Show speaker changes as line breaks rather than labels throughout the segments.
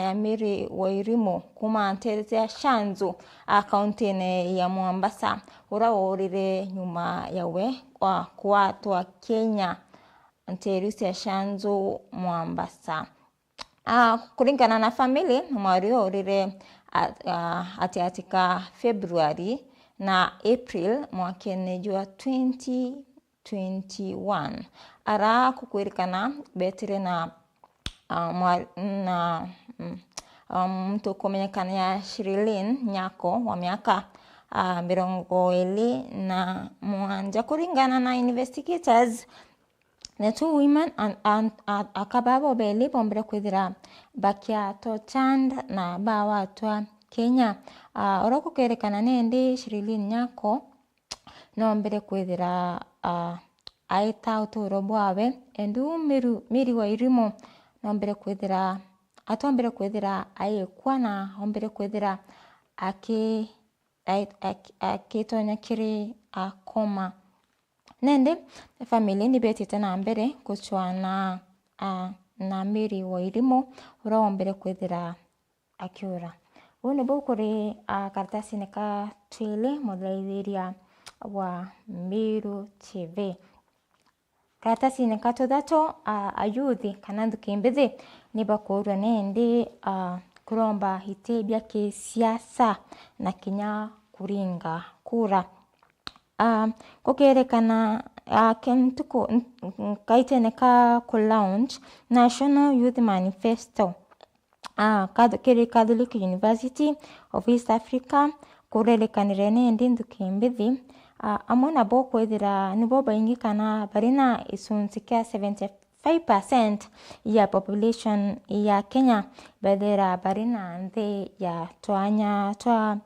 ya Mary Wairimu kuma nterezea Shanzu akaunti ya Mombasa uraworire nyuma yawe kwa kuatwa Kenya nterezea Shanzu Mombasa. Kulingana na family mwarorire atika February na April mwakene jua 2021 ara kukwirikana betire na mtu kumenyekana ya Shirlene Nyako wa miaka 21 kulingana na investigators. The two women akababo beli bombere kwithira bakia to Chand na bawa twa Kenya. Oroko kerekana nende Shirlene Nyako nombere kwithira aita uturo bwawe endu Mary Wairimu nombere kwithira atombere kwithira ayekwa na ombere kwithira akitonya kiri akoma nende family ni betite na mbere kuchwana na Mary Wairimu uraombere kwithira akiura. Uno bokore karatasi neka twile modairia wa Miru TV. Karatasi neka todato ayuthi kanandu kimbezi ni bakorwa nende kuromba hitebya ke siasa na kinya kuringa kura. Kukerekana kentuko kaiteneka ku launch National Youth Manifesto Catholic University of East Africa kurerekanire nende ndukimbithi amona bokwethira nibo baingikana barina isunzi kya 75% ya population ya Kenya bedera barina nde ya twanya twa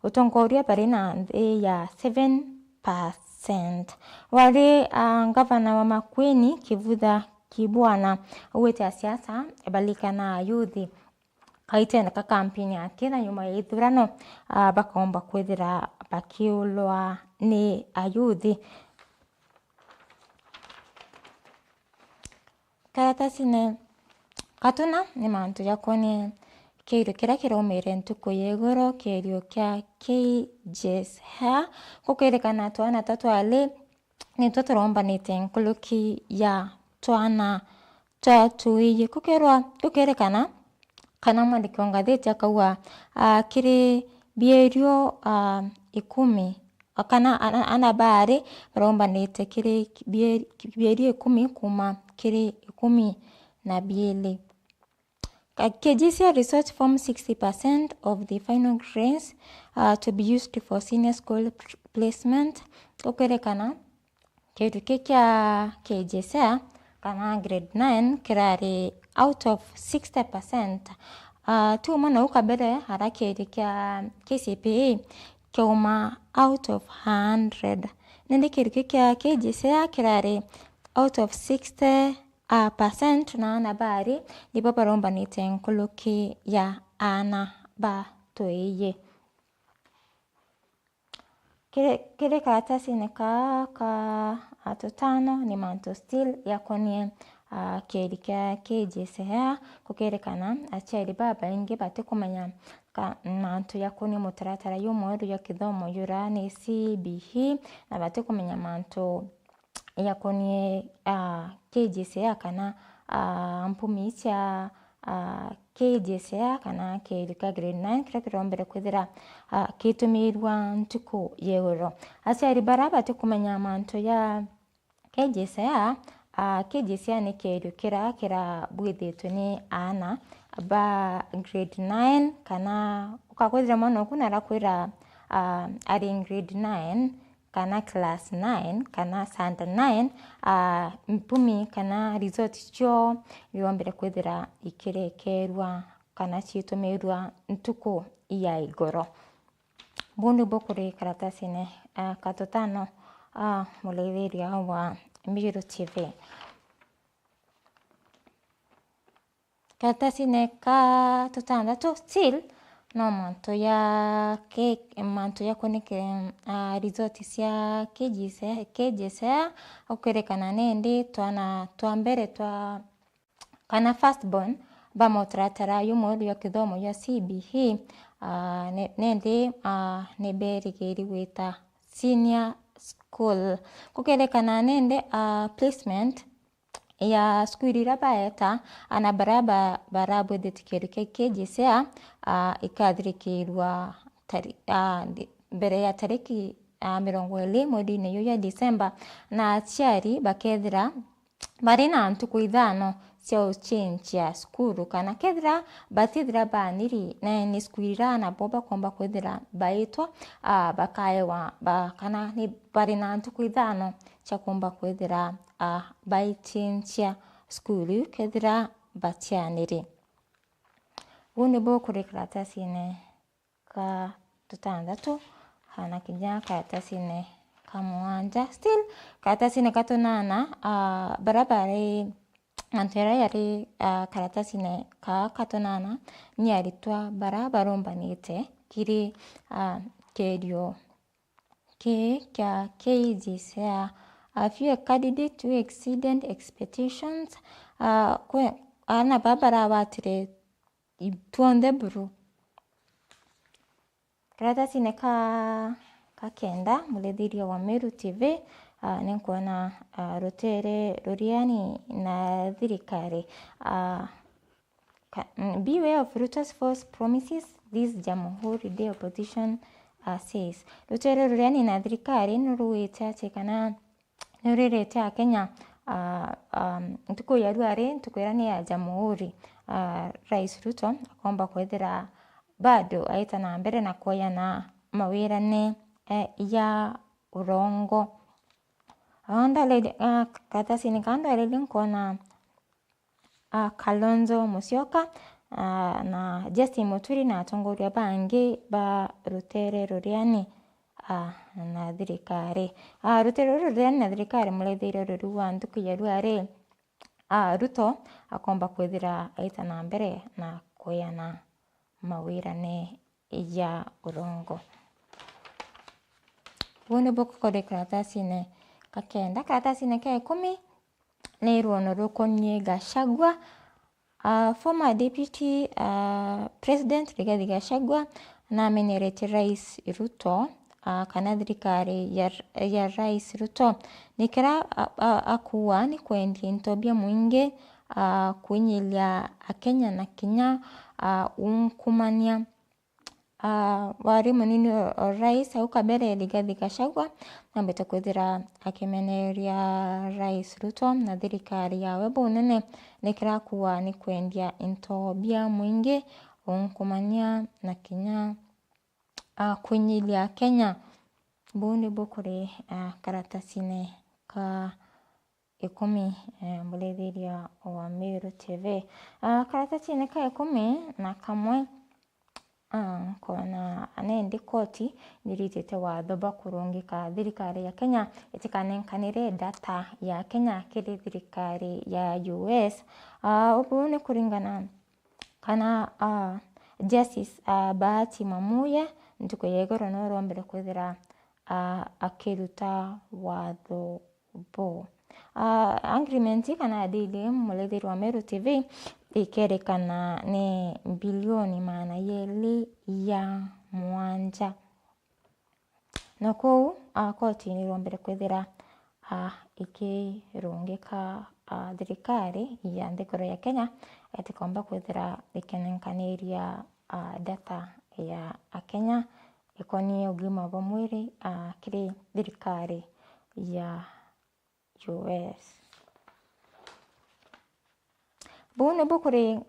utongoria barina nde ya 7%. Wale gavana wa Makueni Kivutha Kibwana uwete siasa balikana yuthi kaitena ka kampeni yake na nyuma ya ithurano bakaomba kwethira bakiulwa ni ayuthi. Karatasi ne katuna ni mantu yakoni keirio kira kiromere ntuko yegoro keirio kya KJSH kukerekana twana tatwale ni totoromba ni tenkuluki ya twana tatuiye kukerekana kana mwandiki wa ngatheti akaua kiri bierio 10 kana anabare romba nite kiri bierio 10 kuma kiri 12. KJSH research forms 60% of the final grades to be used for senior school placement. Kukerekana kitu kya KJSH kana grade 9 kirari out of 60%. Tu mwana ukabere harake kya KCPE kiuma out of 100. Nende kitu kya KJSH kirari out of 60% na anabari ndipo paromba nitenkuluki ya ana ba toeye. Kile karatasi neka atotano ni manto still yakonie kerika KJSH kukerekana achari baba inge bate kumanya manto yakoni mutaratara y'umweru ya kithomo yurane CBE na bate kumenya manto yakonie KJSH kana mpumi cia KJSH kana kerika grade 9 kira kirombere kwithira kitumirwa ntuko yegoro achari baraba te kumenya manto ya KJSH. KJSH ni kerio kira bwithitwe ni ana ba grade 9 kana ukakwithira mwana kuna rakwira ari grade 9 kana class 9 kana standard 9 mpumi kana result cho yombere kwithira ikirekerwa kana chitumirwa ntuko ya igoro. Bundu bokuri karatasi ne katotano muletheria wa Miru TV. Karatasi ne katotandatu still no manto ya koneke result cia KJSH ukerekana nende twana twambere twa kana first born bamutaratara y'umwe ya kithomo ya CBE nende neberigeri gwita senior school kukerekana nende placement ya skuli ira baeta ana baraba barabwethikiri KJSEA ikathirikirwa mbere ya tariki 20 mweri-inĩ ya December na aciari bakethira bari na ntuku ithano cia uchenjia skulu kana kethira batithira baniri na ni skulu ira nabo bakomba kwethira baitwa bakaewa kana ni bari na ntuku ithano cia komba kwethira baichenjia skulu kethira batianiri. Buni bo kuri karatasi-inĩ ka tutandatu hana kinya karatasi-inĩ ka mwanja still karatasi-inĩ ka tunana barabara antu aria yari karatasi-inĩ ka katunana ni aritwa bara barumbanite kiri kerio kia KJSEA a few candidates who exceeded expectations ana babara watire tuonde buru. Karatasi-inĩ ka kenda mulethirio wa Meru TV nikuona rutere ruriani na thirikari beware of Ruto's false promises, this Jamhuri Day opposition says. Rutere ruriani na thirikari nuruite ati kana nurirete Akenya ntuku ya ruari ntuku ira ni ya Jamhuri. Rais Ruto akomba kwethira bado aita na mbere na kuoya na mawirane ya urongo. Karatasi-inĩ kando ile nkona Kalonzo Musyoka na Justin Muturi na atongoria bangi ba rutere ruriani na thirikari. Rutere ruriani na thirikari mulethirio ruru wa ntuku ya ruari Ruto akomba kwethira aita na mbere na kuoya na mawirane ya urongo. Buni buku kuri karatasi-inĩ kakenda. Karatasi-inĩ ka 10 ni ruono rukonie Gachagua. Former deputy president Rigathi Gachagua na amenyerete Rais Ruto kana thirikari ya Rais Ruto nikira akuwa ni kwendia intobia mwingi kunyilia Akenya na kinya unkumania wari munini rais au kabere Rigathi Gachagua nambete kwithira akimeneria Rais Ruto na thirikari yawe bunene nikira kuwa ni kwendia intobia mwingi unkumania na kinya kunyilia Kenya. Buni bukuri karatasi-inĩ ka 10 mulethiria wa Meru TV. Karatasi-inĩ ka 10 na kamwe kona anendi koti niritete watho bakurungika thirikari ya Kenya itikanenkanire data ya Kenya kiri thirikari ya US. Ubu ni kuringana kana Justice Bahati Mamuya ntuku yegoro no rombere kwithira akiruta watho bo. Agreement kana deal mulethirio wa Meru TV ikerekana ni bilioni 207 na kou koti ni rombere kwithira ikirungika thirikari ya nthikoro ya Kenya etikomba kwithira ikenenkaneria data ya Akenya ikonie ugima wa mwiri kiri thirikari ya US. Buni bukuri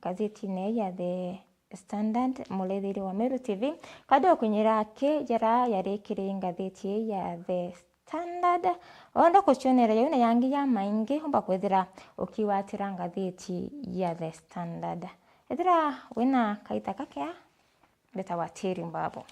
gazeti-inĩ ya The Standard mulethirio wa Meru TV kado kunyira ke jara yarikiri gazeti ya The Standard onda kuchonera yuna yangi ya maingi humba kwithira ukiwatira gazeti ya The Standard ethira wina kaita kakea betawatiri mbabo.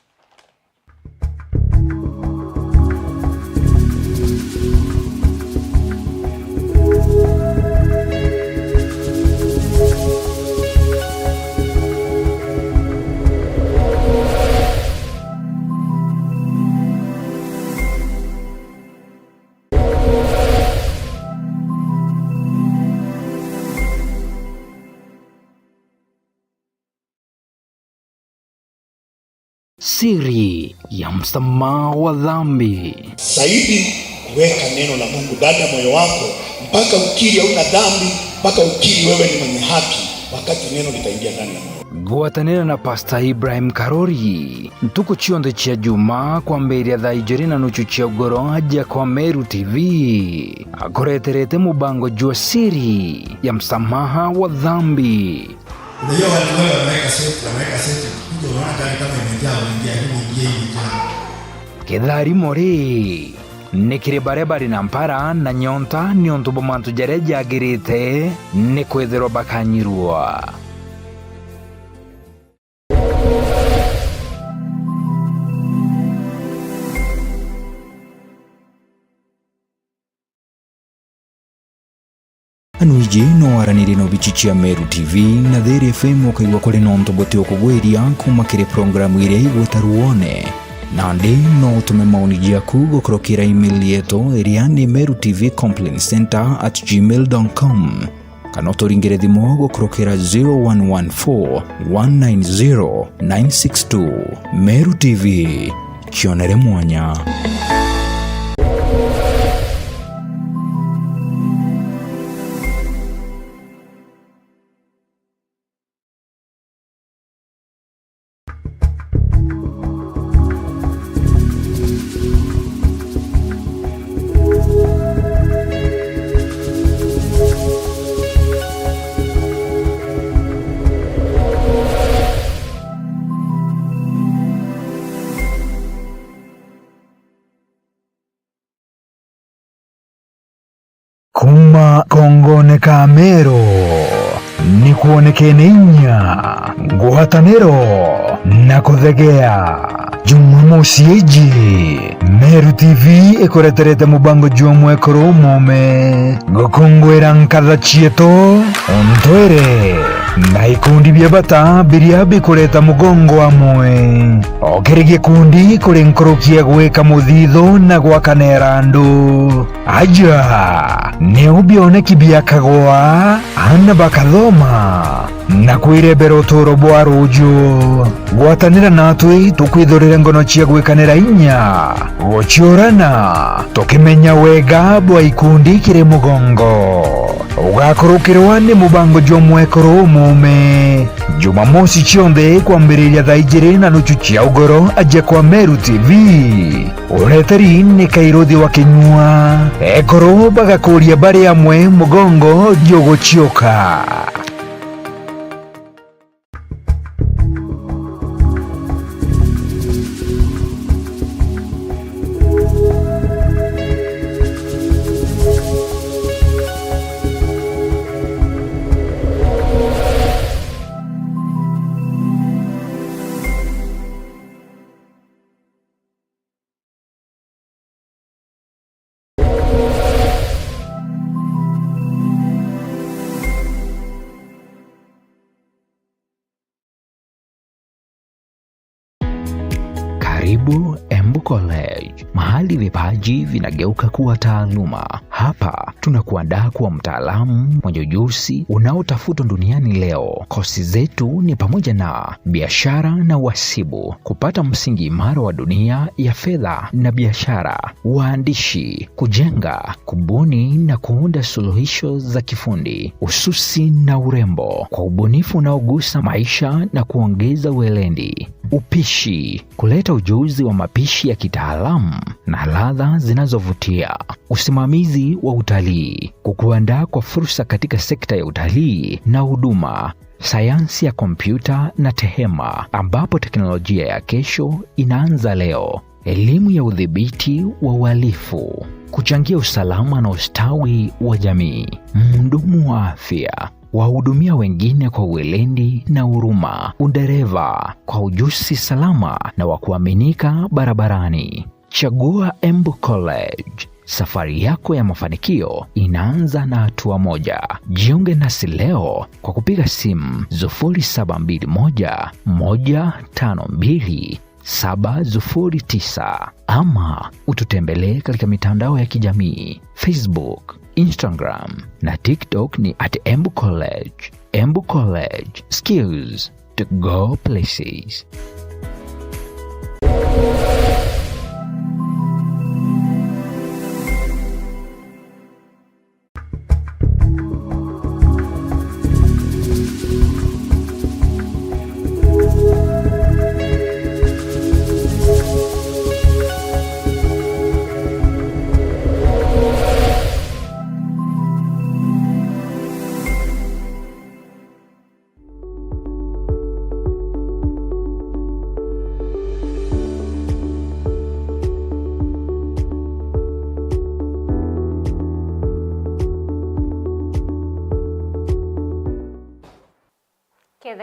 Siri ya msamaha wa dhambi.
Zaidi kuweka neno la Mungu ndani ya moyo wako mpaka ukiri hauna dhambi, mpaka ukiri wewe ni mwenye haki, wakati neno litaingia ndani ya moyo.
Gwatanira na Pastor Ibrahim Karori ntuko chionde chia juma kwa mberi ya dhaijeri na nuchu chia ugoro aja kwa Meru TV akoreterete mubango jua siri ya msamaha wa dhambi.
Unajua watu wao wameweka seti kuja unaona kama imejaa wengi
Kedhari mori nikiri barebari na mpara na nyonta niontubo mantu jareja agirite nikwethero bakanyirua.
Anuiji no waraniri no bichichia Meru TV na Theri FM wakaiwa kule nonto bote okugweria kumakire programu ire igwetaruone nandi no utume maoni jaku gukorokira email yetu eriani merutvcomplaintcenter@gmail.com kana uturingire thimu gukorokira 0114 190 962. Meru TV, kionere mwanya.
Kuma kongone ka Meru ni kuonekene inya nguhataniro na kuthegea Jumamosi eji Meru TV ikoreterete mubango jua mwekoro mume gukungwira nkatha chieto ontwere na ikundi bia bata biria bikureta mugongo amwe okere gikundi kuri nkorokia gweka muthitho na gwakanera andu aja ni ubioneki bia kagwa ana bakathoma na kwirebera uturo bwa ruju gwatanira natwi tukwithurire ngono chia gwikanira inya guchiorana tukimenya wega bwa ikundi kiri mugongo ugakorokirwa ni mubango jwa mwekoro mume Jumamosi chionde kwambiriria thaijiri na nuchu chia ugoro aje kwa Meru TV ureteri ni Kairothi wa Kinyua ekoro bagakuria bari amwe mugongo jogo chioka.
Karibu Embu College, mahali vipaji vinageuka kuwa taaluma. Hapa tunakuandaa kuwa mtaalamu mwenye ujuzi unaotafutwa duniani leo. Kosi zetu ni pamoja na biashara na uhasibu, kupata msingi imara wa dunia ya fedha na biashara, uandishi, kujenga, kubuni na kuunda suluhisho za kifundi, ususi na urembo kwa ubunifu unaogusa maisha na kuongeza uelendi, upishi, kuleta ujuzi wa mapishi ya kitaalamu na ladha zinazovutia, usimamizi wa utalii, kukuandaa kwa fursa katika sekta ya utalii na huduma, sayansi ya kompyuta na tehema ambapo teknolojia ya kesho inaanza leo, elimu ya udhibiti wa uhalifu, kuchangia usalama na ustawi wa jamii, mhudumu wa afya, wahudumia wengine kwa uelendi na huruma, udereva kwa ujuzi salama na wa kuaminika barabarani. Chagua Embu College. Safari yako ya mafanikio inaanza na hatua moja. Jiunge nasi leo kwa kupiga simu 0721 152 709 ama ututembelee katika mitandao ya kijamii Facebook, Instagram na TikTok ni @Embu College. Embu College, skills to go places.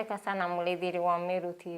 Asanteka sana Mlidhiri wa Meru TV.